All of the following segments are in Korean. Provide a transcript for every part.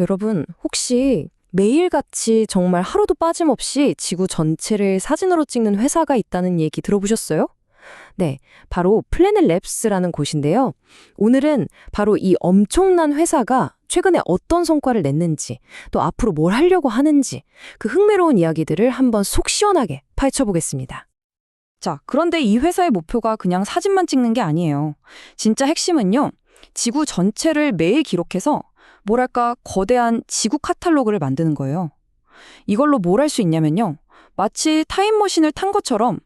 여러분, 혹시 매일같이 정말 하루도 빠짐없이 지구 전체를 사진으로 찍는 회사가 있다는 얘기 들어보셨어요? 네, 바로 플래닛 랩스라는 곳인데요. 오늘은 바로 이 엄청난 회사가 최근에 어떤 성과를 냈는지, 또 앞으로 뭘 하려고 하는지, 그 흥미로운 이야기들을 한번 속 시원하게 파헤쳐 보겠습니다. 자, 그런데 이 회사의 목표가 그냥 사진만 찍는 게 아니에요. 진짜 핵심은요, 지구 전체를 매일 기록해서 뭐랄까 거대한 지구 카탈로그를 만드는 거예요. 이걸로 뭘 할 수 있냐면요. 마치 타임머신을 탄 것처럼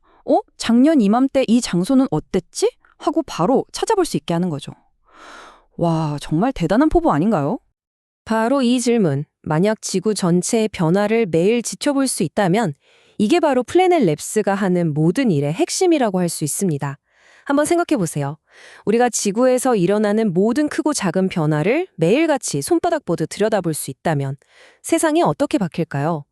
작년 이맘때 이 장소는 어땠지? 하고 바로 찾아볼 수 있게 하는 거죠. 와, 정말 대단한 포부 아닌가요? 바로 이 질문, 만약 지구 전체의 변화를 매일 지켜볼 수 있다면 이게 바로 플래닛 랩스가 하는 모든 일의 핵심이라고 할 수 있습니다. 한번 생각해 보세요. 우리가 지구에서 일어나는 모든 크고 작은 변화를 매일같이 손바닥 보듯 들여다볼 수 있다면 세상이 어떻게 바뀔까요?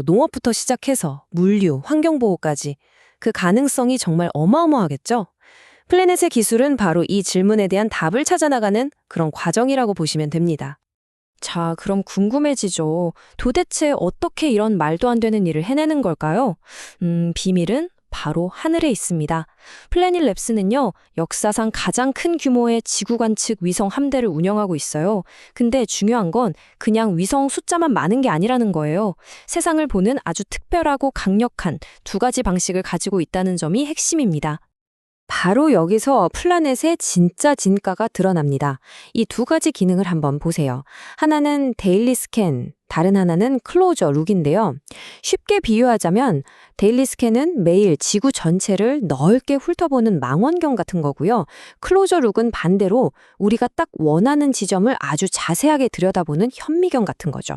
농업부터 시작해서 물류, 환경보호까지 그 가능성이 정말 어마어마하겠죠? 플래닛의 기술은 바로 이 질문에 대한 답을 찾아나가는 그런 과정이라고 보시면 됩니다. 자, 그럼 궁금해지죠. 도대체 어떻게 이런 말도 안 되는 일을 해내는 걸까요? 비밀은 바로 하늘에 있습니다. 플래닛 랩스는요, 역사상 가장 큰 규모의 지구 관측 위성 함대를 운영하고 있어요. 근데 중요한 건 그냥 위성 숫자만 많은 게 아니라는 거예요. 세상을 보는 아주 특별하고 강력한 두 가지 방식을 가지고 있다는 점이 핵심입니다. 바로 여기서 플라넷의 진짜 진가가 드러납니다. 이 두 가지 기능을 한번 보세요. 하나는 데일리 스캔, 다른 하나는 클로저 룩인데요. 쉽게 비유하자면 데일리 스캔은 매일 지구 전체를 넓게 훑어보는 망원경 같은 거고요. 클로저 룩은 반대로 우리가 딱 원하는 지점을 아주 자세하게 들여다보는 현미경 같은 거죠.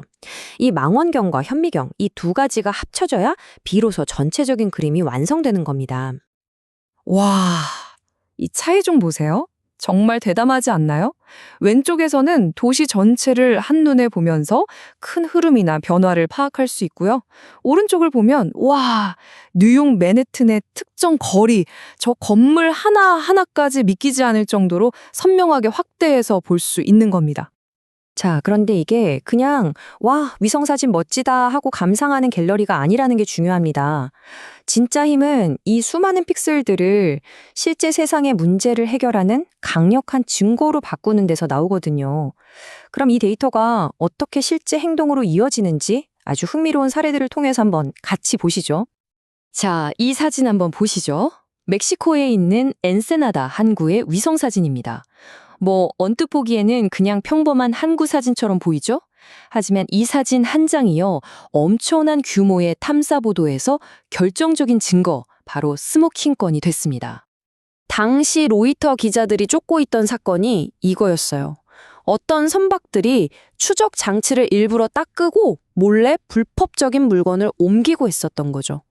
이 망원경과 현미경, 이 두 가지가 합쳐져야 비로소 전체적인 그림이 완성되는 겁니다. 와, 이 차이 좀 보세요. 정말 대담하지 않나요? 왼쪽에서는 도시 전체를 한눈에 보면서 큰 흐름이나 변화를 파악할 수 있고요. 오른쪽을 보면 와, 뉴욕 맨해튼의 특정 거리, 저 건물 하나하나까지 믿기지 않을 정도로 선명하게 확대해서 볼 수 있는 겁니다. 자, 그런데 이게 그냥 와, 위성사진 멋지다 하고 감상하는 갤러리가 아니라는 게 중요합니다. 진짜 힘은 이 수많은 픽셀들을 실제 세상의 문제를 해결하는 강력한 증거로 바꾸는 데서 나오거든요. 그럼 이 데이터가 어떻게 실제 행동으로 이어지는지 아주 흥미로운 사례들을 통해서 한번 같이 보시죠. 자, 이 사진 한번 보시죠. 멕시코에 있는 엔세나다 항구의 위성사진입니다. 언뜻 보기에는 그냥 평범한 항구 사진처럼 보이죠? 하지만 이 사진 한 장이요, 엄청난 규모의 탐사 보도에서 결정적인 증거, 바로 스모킹건이 됐습니다. 당시 로이터 기자들이 쫓고 있던 사건이 이거였어요. 어떤 선박들이 추적 장치를 일부러 딱 끄고 몰래 불법적인 물건을 옮기고 있었던 거죠.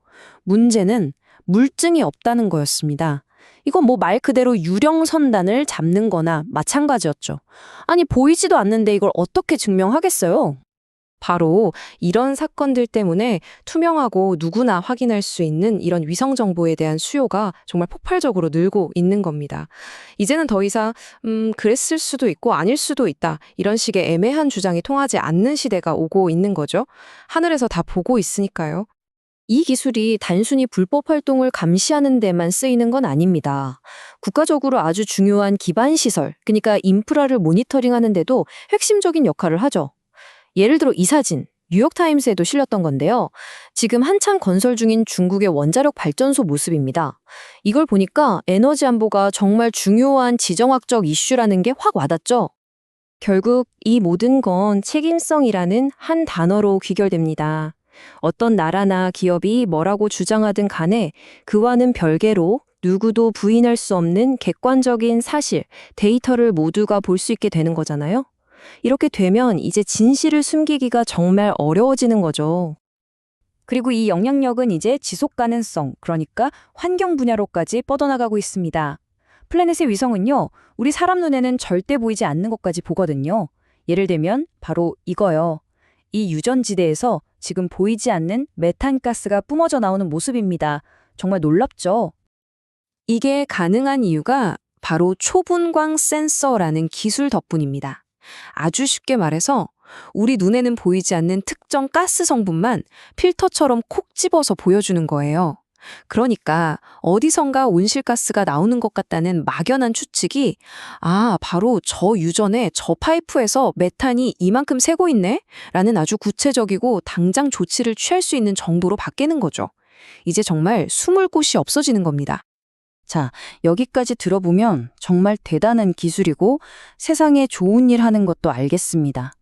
문제는 물증이 없다는 거였습니다. 이건 말 그대로 유령 선단을 잡는 거나 마찬가지였죠. 아니, 보이지도 않는데 이걸 어떻게 증명하겠어요? 바로 이런 사건들 때문에 투명하고 누구나 확인할 수 있는 이런 위성 정보에 대한 수요가 정말 폭발적으로 늘고 있는 겁니다. 이제는 더 이상 그랬을 수도 있고 아닐 수도 있다, 이런 식의 애매한 주장이 통하지 않는 시대가 오고 있는 거죠. 하늘에서 다 보고 있으니까요. 이 기술이 단순히 불법 활동을 감시하는 데만 쓰이는 건 아닙니다. 국가적으로 아주 중요한 기반 시설, 그러니까 인프라를 모니터링하는 데도 핵심적인 역할을 하죠. 예를 들어 이 사진, 뉴욕타임스에도 실렸던 건데요. 지금 한창 건설 중인 중국의 원자력 발전소 모습입니다. 이걸 보니까 에너지 안보가 정말 중요한 지정학적 이슈라는 게 확 와닿죠. 결국 이 모든 건 책임성이라는 한 단어로 귀결됩니다. 어떤 나라나 기업이 뭐라고 주장하든 간에 그와는 별개로 누구도 부인할 수 없는 객관적인 사실, 데이터를 모두가 볼 수 있게 되는 거잖아요. 이렇게 되면 이제 진실을 숨기기가 정말 어려워지는 거죠. 그리고 이 영향력은 이제 지속 가능성, 그러니까 환경 분야로까지 뻗어나가고 있습니다. 플래닛의 위성은요, 우리 사람 눈에는 절대 보이지 않는 것까지 보거든요. 예를 들면 바로 이거요. 이 유전지대에서 지금 보이지 않는 메탄가스가 뿜어져 나오는 모습입니다. 정말 놀랍죠? 이게 가능한 이유가 바로 초분광 센서라는 기술 덕분입니다. 아주 쉽게 말해서 우리 눈에는 보이지 않는 특정 가스 성분만 필터처럼 콕 집어서 보여주는 거예요. 그러니까 어디선가 온실가스가 나오는 것 같다는 막연한 추측이 바로 저 유전에 저 파이프에서 메탄이 이만큼 새고 있네? 라는 아주 구체적이고 당장 조치를 취할 수 있는 정도로 바뀌는 거죠. 이제 정말 숨을 곳이 없어지는 겁니다. 자, 여기까지 들어보면 정말 대단한 기술이고 세상에 좋은 일 하는 것도 알겠습니다.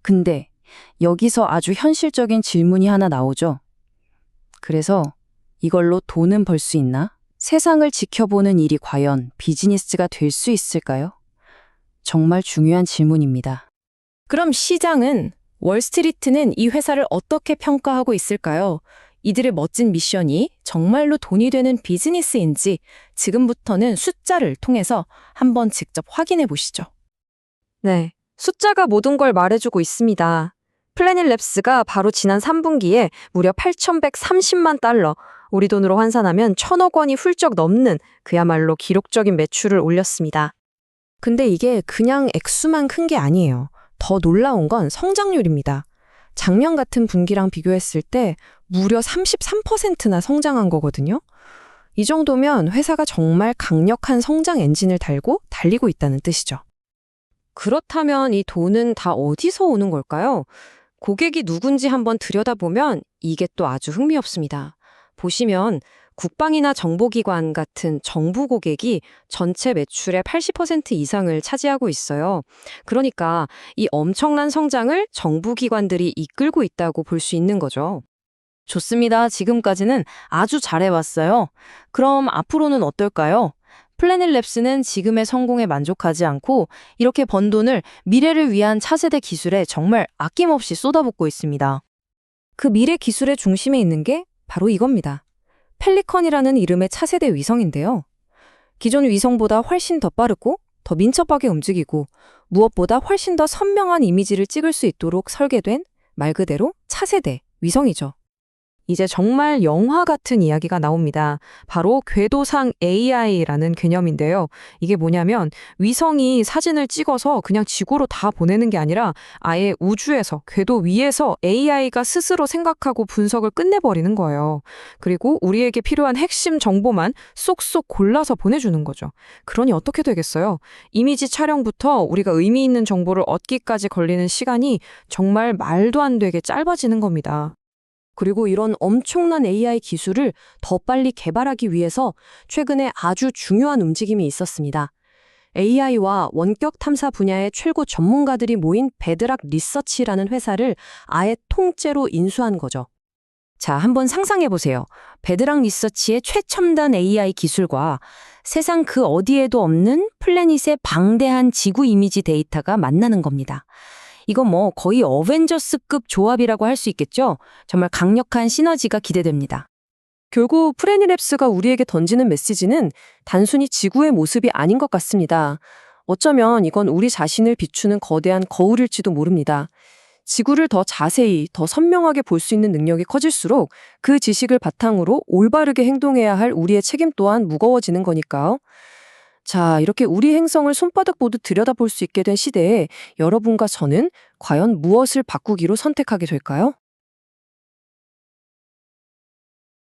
근데 여기서 아주 현실적인 질문이 하나 나오죠. 그래서 이걸로 돈은 벌 수 있나? 세상을 지켜보는 일이 과연 비즈니스가 될 수 있을까요? 정말 중요한 질문입니다. 그럼 시장은, 월스트리트는 이 회사를 어떻게 평가하고 있을까요? 이들의 멋진 미션이 정말로 돈이 되는 비즈니스인지 지금부터는 숫자를 통해서 한번 직접 확인해 보시죠. 네, 숫자가 모든 걸 말해주고 있습니다. 플래닛랩스가 바로 지난 3분기에 무려 8,130만 달러, 우리 돈으로 환산하면 1,000억 원이 훌쩍 넘는 그야말로 기록적인 매출을 올렸습니다. 근데 이게 그냥 액수만 큰 게 아니에요. 더 놀라운 건 성장률입니다. 작년 같은 분기랑 비교했을 때 무려 33%나 성장한 거거든요. 이 정도면 회사가 정말 강력한 성장 엔진을 달고 달리고 있다는 뜻이죠. 그렇다면 이 돈은 다 어디서 오는 걸까요? 고객이 누군지 한번 들여다보면 이게 또 아주 흥미롭습니다. 보시면 국방이나 정보기관 같은 정부 고객이 전체 매출의 80% 이상을 차지하고 있어요. 그러니까 이 엄청난 성장을 정부기관들이 이끌고 있다고 볼 수 있는 거죠. 좋습니다. 지금까지는 아주 잘해왔어요. 그럼 앞으로는 어떨까요? 플래닛랩스는 지금의 성공에 만족하지 않고 이렇게 번 돈을 미래를 위한 차세대 기술에 정말 아낌없이 쏟아붓고 있습니다. 그 미래 기술의 중심에 있는 게 바로 이겁니다. 펠리컨이라는 이름의 차세대 위성인데요. 기존 위성보다 훨씬 더 빠르고 더 민첩하게 움직이고 무엇보다 훨씬 더 선명한 이미지를 찍을 수 있도록 설계된 말 그대로 차세대 위성이죠. 이제 정말 영화 같은 이야기가 나옵니다. 바로 궤도상 AI라는 개념인데요. 이게 뭐냐면 위성이 사진을 찍어서 그냥 지구로 다 보내는 게 아니라 아예 우주에서 궤도 위에서 AI가 스스로 생각하고 분석을 끝내버리는 거예요. 그리고 우리에게 필요한 핵심 정보만 쏙쏙 골라서 보내주는 거죠. 그러니 어떻게 되겠어요? 이미지 촬영부터 우리가 의미 있는 정보를 얻기까지 걸리는 시간이 정말 말도 안 되게 짧아지는 겁니다. 그리고 이런 엄청난 AI 기술을 더 빨리 개발하기 위해서 최근에 아주 중요한 움직임이 있었습니다. AI와 원격 탐사 분야의 최고 전문가들이 모인 베드락 리서치라는 회사를 아예 통째로 인수한 거죠. 자, 한번 상상해 보세요. 베드락 리서치의 최첨단 AI 기술과 세상 그 어디에도 없는 플래닛의 방대한 지구 이미지 데이터가 만나는 겁니다. 이건 뭐 거의 어벤져스급 조합이라고 할 수 있겠죠? 정말 강력한 시너지가 기대됩니다. 결국 플래닛랩스가 우리에게 던지는 메시지는 단순히 지구의 모습이 아닌 것 같습니다. 어쩌면 이건 우리 자신을 비추는 거대한 거울일지도 모릅니다. 지구를 더 자세히, 더 선명하게 볼 수 있는 능력이 커질수록 그 지식을 바탕으로 올바르게 행동해야 할 우리의 책임 또한 무거워지는 거니까요. 자, 이렇게 우리 행성을 손바닥 보듯 들여다볼 수 있게 된 시대에 여러분과 저는 과연 무엇을 바꾸기로 선택하게 될까요?